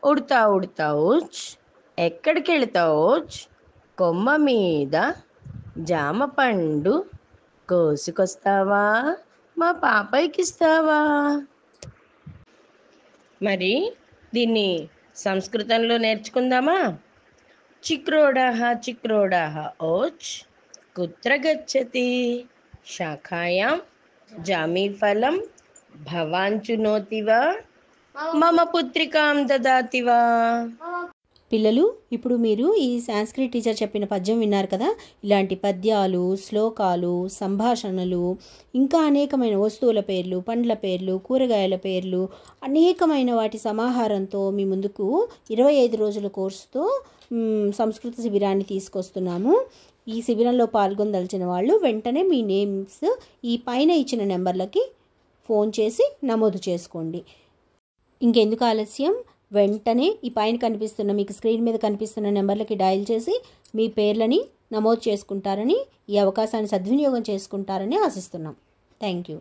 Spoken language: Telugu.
ఉడతా ఉడతావుచ్ ఎక్కడికెళ్తావోచ్ కొమ్మ మీద జామ పండు కోసుకొస్తావా మా పాపయ్యకిస్తావా? మరి దీన్ని సంస్కృతంలో నేర్చుకుందామా? చిక్రోడాహ చిక్రోడాహ ఓచ్ కుత్ర గచ్చతి శాఖాయాం జామీఫలం భవాంచునోతి వా మమ పుత్రికాం దదాతి వా? పిల్లలు, ఇప్పుడు మీరు ఈ సాంస్క్రిట్ టీచర్ చెప్పిన పద్యం విన్నారు కదా. ఇలాంటి పద్యాలు, శ్లోకాలు, సంభాషణలు, ఇంకా అనేకమైన వస్తువుల పేర్లు, పండ్ల పేర్లు, కూరగాయల పేర్లు, అనేకమైన వాటి సమాహారంతో మీ ముందుకు 25 రోజుల కోర్సుతో సంస్కృత శిబిరాన్ని తీసుకొస్తున్నాము. ఈ శిబిరంలో పాల్గొనదలిచిన వాళ్ళు వెంటనే మీ నేమ్స్ ఈ పైన ఇచ్చిన నెంబర్లకి ఫోన్ చేసి నమోదు చేసుకోండి. ఇంకెందుకు ఆలస్యం, వెంటనే ఈ పైన కనిపిస్తున్న, మీకు స్క్రీన్ మీద కనిపిస్తున్న నెంబర్లకి డయల్ చేసి మీ పేర్లని నమోదు చేసుకుంటారని, ఈ అవకాశాన్ని సద్వినియోగం చేసుకుంటారని ఆశిస్తున్నాం. Thank you.